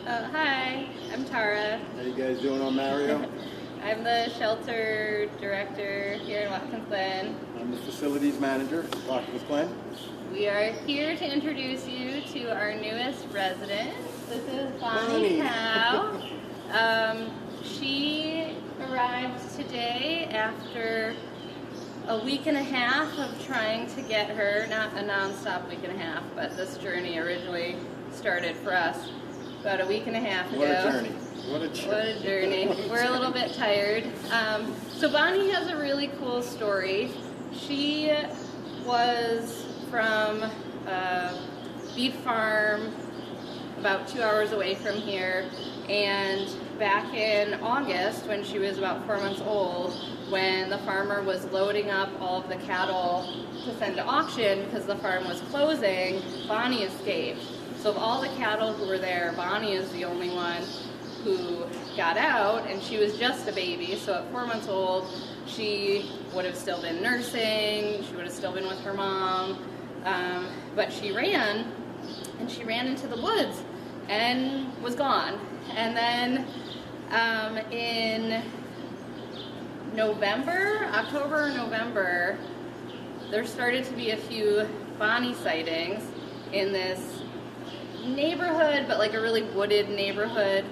Hi, I'm Tara. How you guys doing on Mario? I'm the shelter director here in Watkins Glen. I'm the facilities manager, Watkins Glen. We are here to introduce you to our newest resident. This is Bonnie Cow. She arrived today after a week and a half of trying to get her, not a non-stop week and a half, but this journey originally started for us about a week and a half ago. What a journey. What a journey. We're a little bit tired. So Bonnie has a really cool story. She was from a beef farm about 2 hours away from here, and back in August, when she was about 4 months old, when the farmer was loading up all of the cattle to send to auction because the farm was closing, Bonnie escaped. So of all the cattle who were there, Bonnie is the only one who got out, and she was just a baby. So at 4 months old, she would have still been nursing, she would have still been with her mom, but she ran, and she ran into the woods and was gone. And then in October or November, there started to be a few Bonnie sightings in this neighborhood, but like a really wooded neighborhood.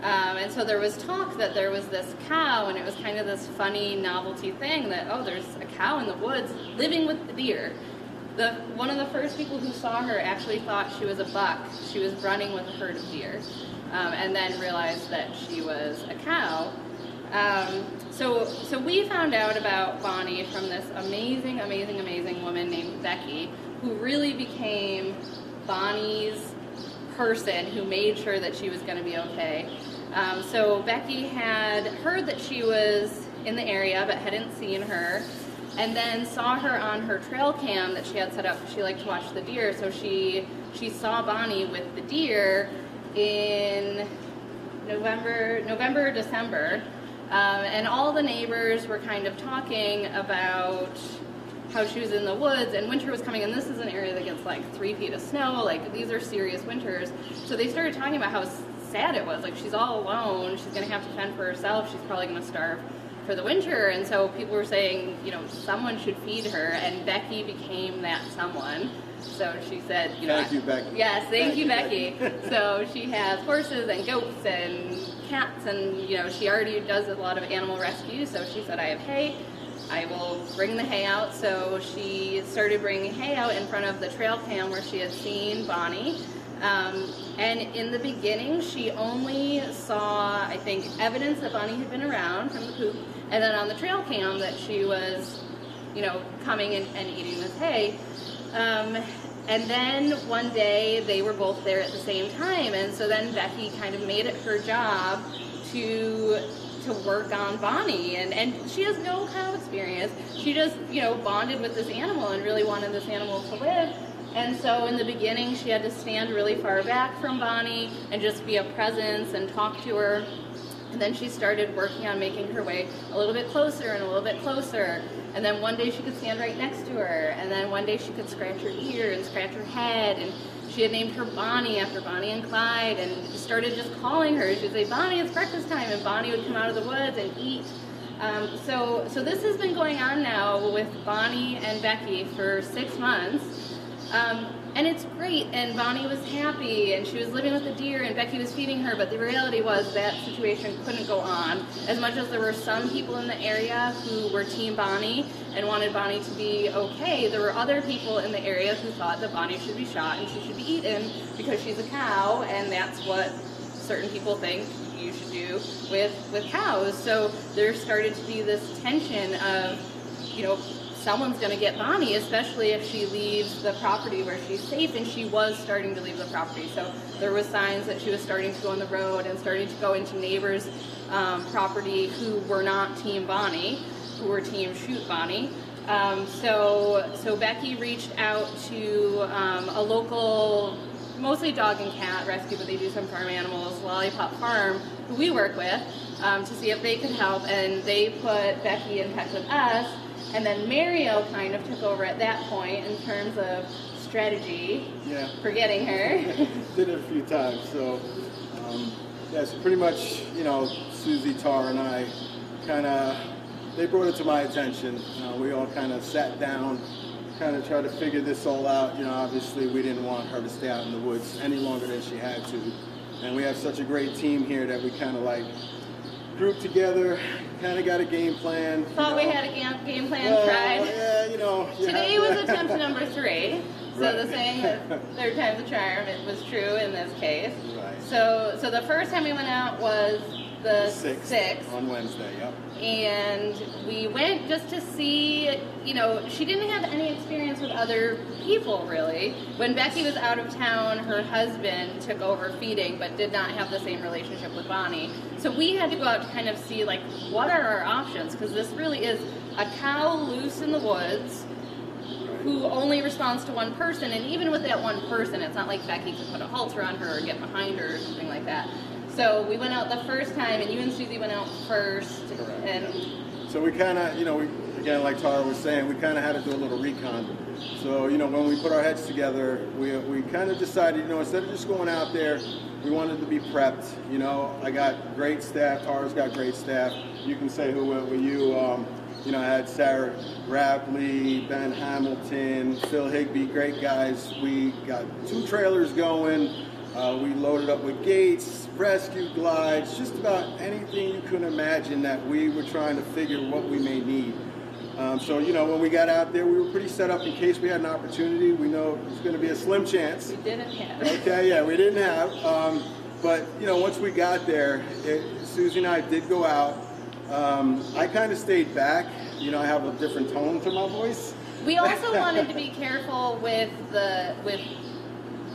And so there was talk that there was this cow, and it was kind of this funny novelty thing that, oh, there's a cow in the woods living with the deer. One of the first people who saw her actually thought she was a buck. She was running with a herd of deer, and then realized that she was a cow. So we found out about Bonnie from this amazing woman named Becky, who really became Bonnie's person, who made sure that she was going to be okay. So Becky had heard that she was in the area but hadn't seen her, and then saw her on her trail cam that she had set up. She liked to watch the deer, so she saw Bonnie with the deer in November, December, and all the neighbors were kind of talking about how she was in the woods, and winter was coming, and this is an area that gets like 3 feet of snow, like these are serious winters. So they started talking about how sad it was, like she's all alone, she's gonna have to fend for herself, she's probably gonna starve for the winter. And so people were saying, you know, someone should feed her, and Becky became that someone. So she said, you know, thank you, Becky. Yes, thank you, Becky. So she has horses and goats and cats, and you know, she already does a lot of animal rescue. So she said, I have hay, I will bring the hay out. So she started bringing hay out in front of the trail cam where she had seen Bonnie. And in the beginning, she only saw, I think, evidence that Bonnie had been around from the coop, and then on the trail cam that she was, you know, coming and eating this hay. And then one day they were both there at the same time, and so then Becky kind of made it her job to work on Bonnie, and she has no cow experience. She just, you know, bonded with this animal and really wanted this animal to live. And so in the beginning, she had to stand really far back from Bonnie and just be a presence and talk to her. And then she started working on making her way a little bit closer and a little bit closer. And then one day she could stand right next to her. And then one day she could scratch her ear and scratch her head. And she had named her Bonnie after Bonnie and Clyde, and started just calling her. She'd say, Bonnie, it's breakfast time. And Bonnie would come out of the woods and eat. So this has been going on now with Bonnie and Becky for 6 months. And it's great, and Bonnie was happy, and she was living with the deer, and Becky was feeding her, but the reality was that situation couldn't go on. As much as there were some people in the area who were Team Bonnie and wanted Bonnie to be okay, there were other people in the area who thought that Bonnie should be shot and she should be eaten because she's a cow, and that's what certain people think you should do with cows. So there started to be this tension of, you know, someone's going to get Bonnie, especially if she leaves the property where she's safe, and she was starting to leave the property. So there was signs that she was starting to go on the road and starting to go into neighbors' property who were not Team Bonnie, who were Team Shoot Bonnie. So Becky reached out to a local, mostly dog and cat rescue, but they do some farm animals, Lollipop Farm, who we work with, to see if they could help, and they put Becky in touch with us. And then Mario kind of took over at that point in terms of strategy for getting her. Did it a few times. So Yeah, so pretty much, you know, Susie, Tara, and I they brought it to my attention. We all kind of sat down, kind of tried to figure this all out. You know, obviously we didn't want her to stay out in the woods any longer than she had to. And we have such a great team here that we kind of like grouped together, kind of got a game plan. Thought we had a game plan, tried. Yeah, you know. Today was attempt number 3. So Right. the saying that third time's a charm, it was true in this case. Right. So the first time we went out was the 6th. On Wednesday, yep. And we went just to see, you know, she didn't have any experience with other people, really. When Becky was out of town, her husband took over feeding, but did not have the same relationship with Bonnie. So we had to go out to kind of see, like, what are our options? Because this really is a cow loose in the woods who only responds to one person. And even with that one person, it's not like Becky could put a halter on her or get behind her or something like that. So we went out the first time, and you and Susie went out first. Correct. And So we kind of, you know, again, like Tara was saying, we kind of had to do a little recon. So, you know, when we put our heads together, we kind of decided, you know, instead of just going out there, we wanted to be prepped. You know, I got great staff. Tara's got great staff. You can say who went with you. You know, I had Sarah Rapley, Ben Hamilton, Phil Higby, great guys. We got 2 trailers going. We loaded up with gates, rescue glides, just about anything you could imagine that we were trying to figure what we may need. So, you know, when we got out there, we were pretty set up in case we had an opportunity. We know it was going to be a slim chance. we didn't have. Okay, yeah, we didn't have. But, you know, once we got there, Susie and I did go out. I kind of stayed back. You know, I have a different tone to my voice. We also wanted to be careful with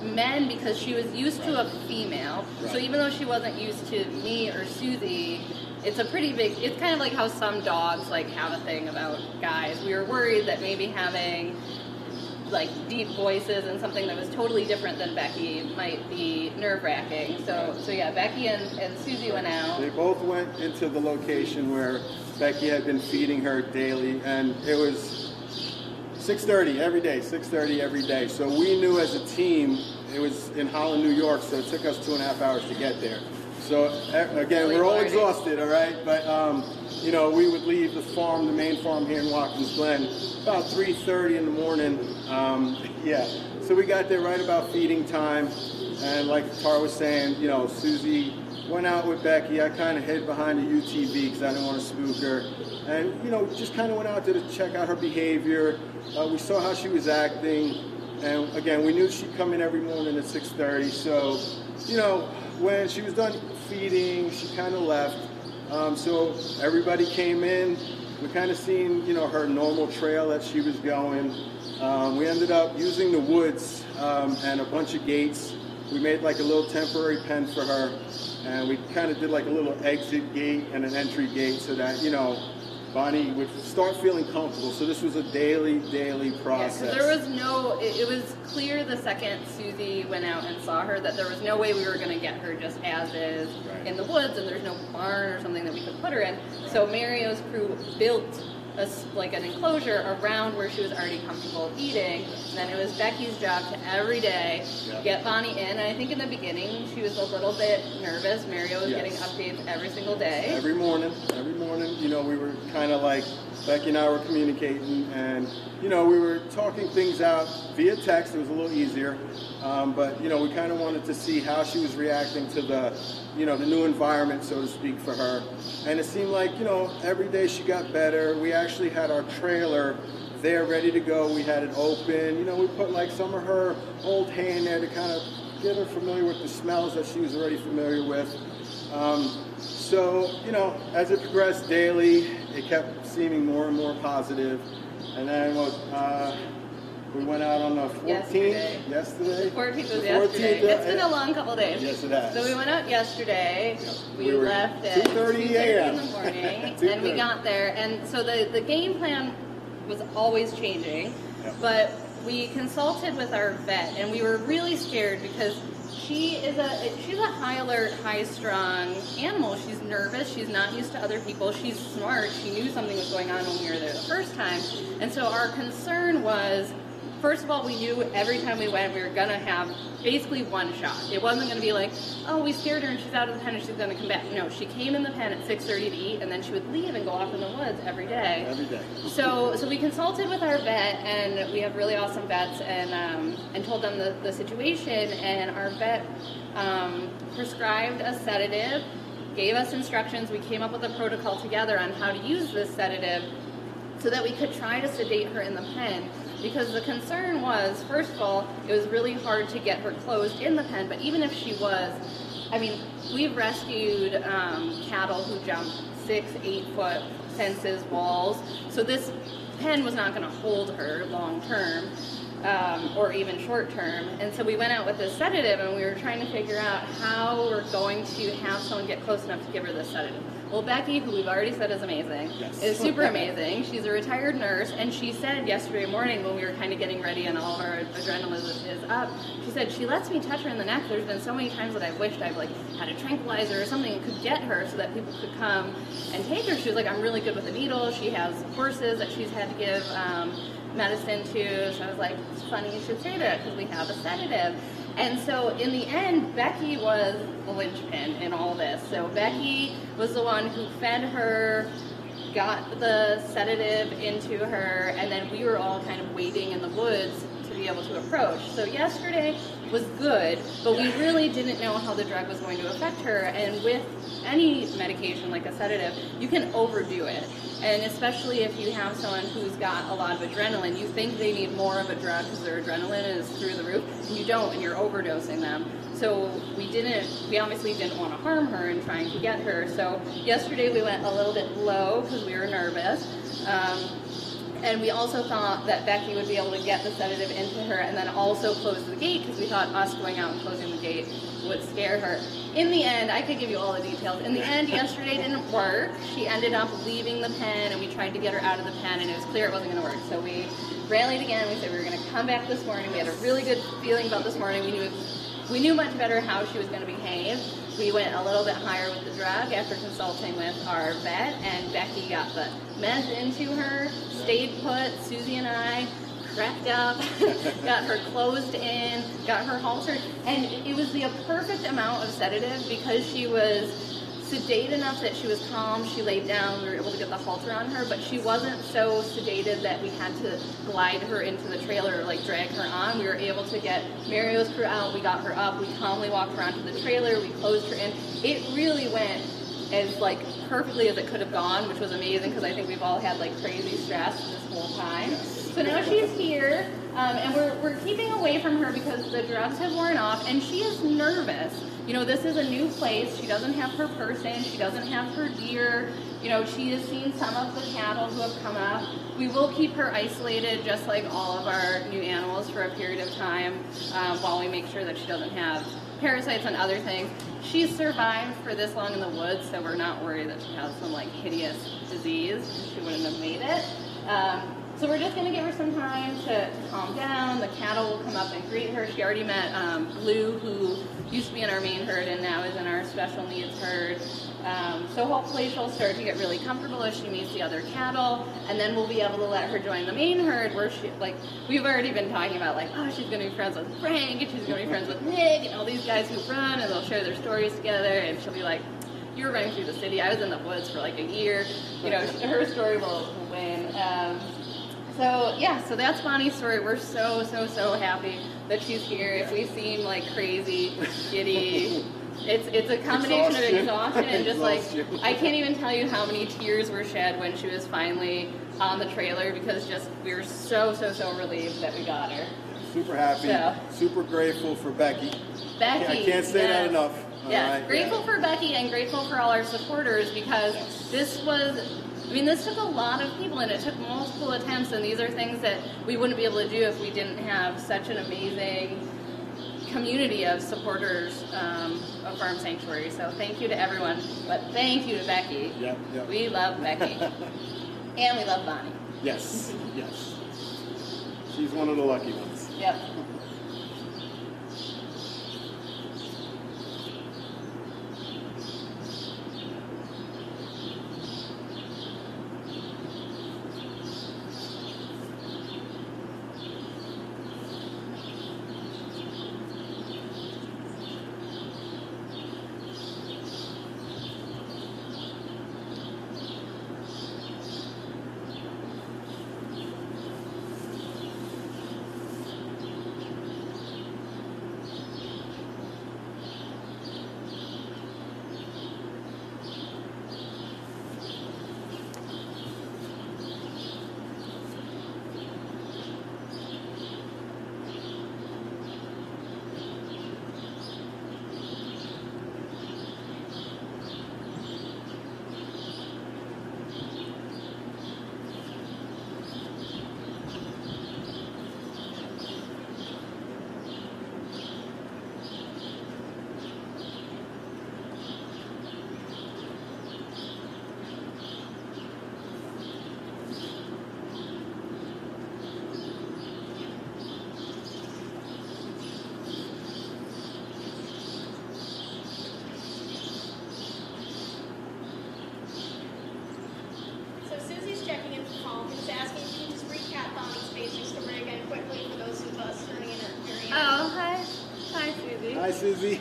men because she was used to a female. So Right. even though she wasn't used to me or Susie, it's a pretty big, it's kind of like how some dogs like have a thing about guys. We were worried that maybe having like deep voices and something that was totally different than Becky might be nerve-wracking. So yeah, Becky and Susie went out. They both went into the location where Becky had been feeding her daily, and it was 6:30 every day, 6:30 every day. So we knew as a team, it was in Holland, New York, so it took us 2.5 hours to get there. So again, we're all exhausted, all right? But, you know, we would leave the farm, the main farm here in Watkins Glen, about 3:30 in the morning. Yeah, so we got there right about feeding time. And like Tara was saying, you know, Susie went out with Becky. I kind of hid behind a UTV because I didn't want to spook her. And, you know, just kind of went out there to check out her behavior. We saw how she was acting. And again, we knew she'd come in every morning at 6:30. So, you know, when she was done feeding, she kind of left. So everybody came in. We kind of seen, you know, her normal trail that she was going. We ended up using the woods and a bunch of gates. We made like a little temporary pen for her, and we kind of did like a little exit gate and an entry gate so that, you know, Bonnie would start feeling comfortable. So this was a daily process. Yeah, 'cause there was no, it was clear the second Susie went out and saw her that there was no way we were going to get her just as is Right. in the woods, and there's no barn or something that we could put her in. So Mario's crew built like an enclosure around where she was already comfortable eating. And then it was Becky's job to every day get Bonnie in. And I think in the beginning she was a little bit nervous. Mario was getting updates every single day. Every morning, you know, we were kind of like, Becky and I were communicating, and, you know, we were talking things out via text. It was a little easier, but, you know, we kind of wanted to see how she was reacting to the, you know, the new environment, so to speak, for her. And it seemed like, you know, every day she got better. We actually had our trailer there ready to go. We had it open. You know, we put like some of her old hay in there to kind of get her familiar with the smells that she was already familiar with. So, you know, as it progressed daily, it kept seeming more and more positive. And then we went out on the 14th. Yesterday. The 14th was The yesterday. 14th, It's been a long couple days. Yes, it has. So we went out yesterday. We We were left at 2:30 a.m. in the morning, and we 2:30. got there. And so the game plan was always changing, Yep. but we consulted with our vet, and we were really scared because she's a high alert, high strung animal. She's nervous. She's not used to other people. She's smart. She knew something was going on when we were there the first time. And so our concern was first of all, we knew every time we went we were going to have basically one shot. It wasn't going to be like, oh, we scared her and she's out of the pen and she's going to come back. No, she came in the pen at 6:30 to eat, and then she would leave and go off in the woods every day. Every day. So we consulted with our vet, and we have really awesome vets, and told them the situation, and our vet prescribed a sedative, gave us instructions. We came up with a protocol together on how to use this sedative so that we could try to sedate her in the pen, because the concern was, first of all, it was really hard to get her closed in the pen, but even if she was, I mean, we've rescued cattle who jump 6-8 foot fences, walls, so this pen was not going to hold her long term. Or even short term. And so we went out with this sedative, and we were trying to figure out how we're going to have someone get close enough to give her this sedative. Well, Becky, who we've already said is amazing, yes, is super amazing. She's a retired nurse, and she said yesterday morning when we were kind of getting ready and all of our adrenaline is up, she said she lets me touch her in the neck. There's been so many times that I wished I'd like had a tranquilizer or something that could get her so that people could come and take her. She was like, I'm really good with a needle. She has horses that she's had to give medicine to. So I was like, it's funny you should say that because we have a sedative. And so in the end, Becky was the linchpin in all this. So Becky was the one who fed her, got the sedative into her, and then we were all kind of waiting in the woods to be able to approach. So yesterday was good, but we really didn't know how the drug was going to affect her. And with any medication like a sedative, you can overdo it. And especially if you have someone who's got a lot of adrenaline, you think they need more of a drug because their adrenaline is through the roof, and you don't, and you're overdosing them. So we obviously didn't want to harm her in trying to get her. So yesterday we went a little bit low because we were nervous. And we also thought that Becky would be able to get the sedative into her and then also close the gate, because we thought us going out and closing the gate would scare her. In the end, I could give you all the details. In the end, yesterday didn't work. She ended up leaving the pen, and we tried to get her out of the pen, and it was clear it wasn't going to work. So we rallied again. We said we were going to come back this morning. We had a really good feeling about this morning. We knew much better how she was going to behave. We went a little bit higher with the drug after consulting with our vet, and Becky got the meds into her, stayed put. Susie and I cracked up, got her closed in, got her haltered, and it was the perfect amount of sedative because she was sedate enough that she was calm. She laid down. We were able to get the halter on her, but she wasn't so sedated that we had to glide her into the trailer or like drag her on. We were able to get Mario's crew out. We got her up. We calmly walked around to the trailer. We closed her in. It really went as like perfectly as it could have gone, which was amazing because I think we've all had like crazy stress this whole time. So now she's here, and we're keeping away from her because the drugs have worn off, and she is nervous. You know, this is a new place. She doesn't have her person. She doesn't have her deer. You know, she has seen some of the cattle who have come up. We will keep her isolated, just like all of our new animals, for a period of time while we make sure that she doesn't have parasites and other things. She's survived for this long in the woods, so we're not worried that she has some like hideous disease. She wouldn't have made it. So we're just going to give her some time to calm down. The cattle will come up and greet her. She already met Blue, who used to be in our main herd and now is in our special needs herd. So hopefully she'll start to get really comfortable as she meets the other cattle, and then we'll be able to let her join the main herd where she, like, we've already been talking about, like, oh, she's going to be friends with Frank, and she's going to be friends with Nick, and all these guys who run, and they'll share their stories together, and she'll be like, you were running through the city. I was in the woods for like a year. You know, her story will win. So yeah, so that's Bonnie's story. We're so happy that she's here. If we seem like crazy, giddy, it's a combination of exhaustion and just like, I can't even tell you how many tears were shed when she was finally on the trailer, because just we were so relieved that we got her. Super happy, super grateful for Becky. I can't say that enough. Yes, grateful for Becky and grateful for all our supporters, because this took a lot of people and it took multiple attempts, and these are things that we wouldn't be able to do if we didn't have such an amazing community of supporters of Farm Sanctuary. So thank you to everyone, but thank you to Becky. Yep. We love Becky. And we love Bonnie. Yes. She's one of the lucky ones. Yep. Hi, Susie.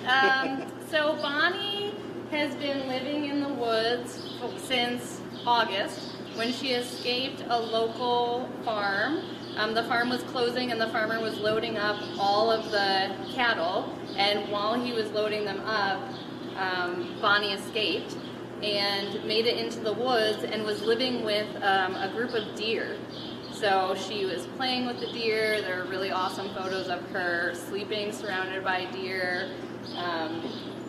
So Bonnie has been living in the woods since August when she escaped a local farm. The farm was closing and the farmer was loading up all of the cattle, and while he was loading them up, Bonnie escaped and made it into the woods and was living with a group of deer. So she was playing with the deer. There are really awesome photos of her sleeping surrounded by deer.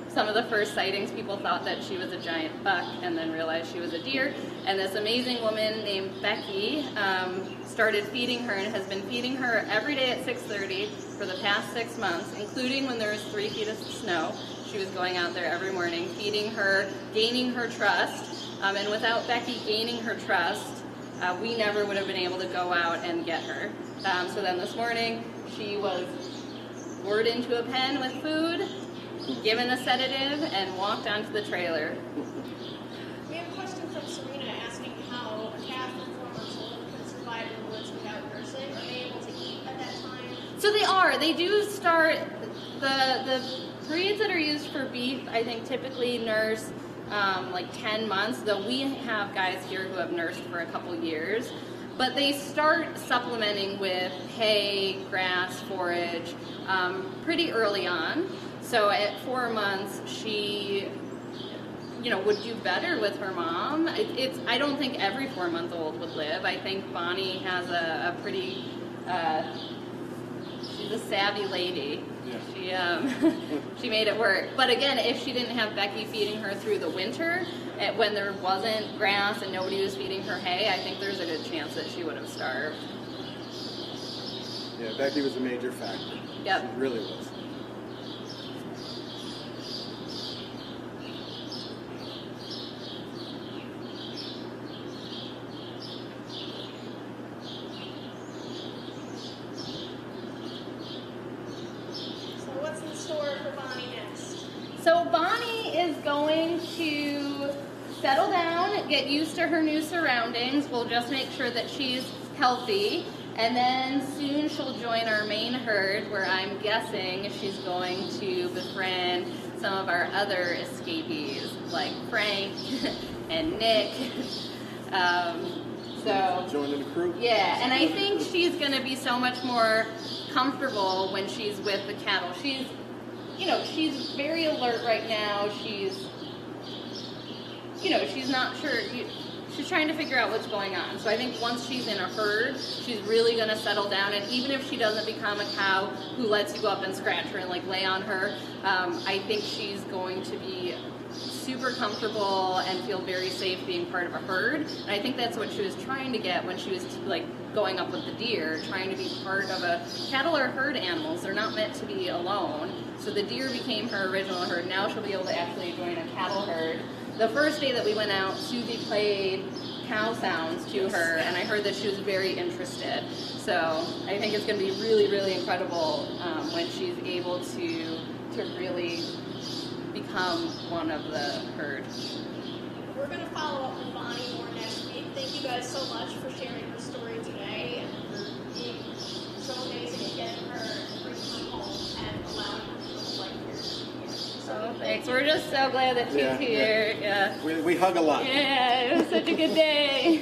Some of the first sightings, people thought that she was a giant buck and then realized she was a deer. And this amazing woman named Becky started feeding her and has been feeding her every day at 6:30 for the past 6 months, including when there was 3 feet of snow. She was going out there every morning, feeding her, gaining her trust. And without Becky gaining her trust, we never would have been able to go out and get her. So then this morning, she was lured into a pen with food, given a sedative, and walked onto the trailer. We have a question from Serena asking how a calf from 4 months old can survive in the woods without nursing. Are they able to eat at that time? So they are. They do start, the breeds that are used for beef, I think typically nurse like 10 months, though we have guys here who have nursed for a couple years. But they start supplementing with hay, grass, forage pretty early on. So at 4 months, she, would do better with her mom. I don't think every 4-month-old would live. I think Bonnie has a pretty, she's a savvy lady. Yeah. She made it work. But again, if she didn't have Becky feeding her through the winter, when there wasn't grass and nobody was feeding her hay, I think there's a good chance that she would have starved. Yeah, Becky was a major factor. Yep. She really was. So Bonnie is going to settle down, get used to her new surroundings. We'll just make sure that she's healthy. And then soon she'll join our main herd, where I'm guessing she's going to befriend some of our other escapees, like Frank and Nick. Joining the crew? Yeah, and I think she's going to be so much more comfortable when she's with the cattle. She's very alert right now. She's not sure. She's trying to figure out what's going on. So I think once she's in a herd, she's really going to settle down. And even if she doesn't become a cow who lets you go up and scratch her and lay on her, I think she's going to be super comfortable and feel very safe being part of a herd. And I think that's what she was trying to get when she was going up with the deer, trying to be part of a cattle or herd animals. They're not meant to be alone. So the deer became her original herd. Now she'll be able to actually join a cattle herd. The first day that we went out, Susie played cow sounds to her, and I heard that she was very interested. So I think it's going to be really, really incredible when she's able to really become one of the herd. We're going to follow up with Bonnie more next week. Thank you guys so much for sharing her story today and for being so amazing and getting her and bringing her home and allowing her to live life here. So Thanks. We're just so glad that she's here. Yeah. We hug a lot. Yeah, it was such a good day.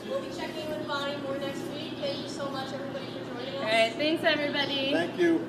We'll be checking in with Bonnie more next week. Thank you so much, everybody, for joining us. All right, thanks, everybody. Thank you.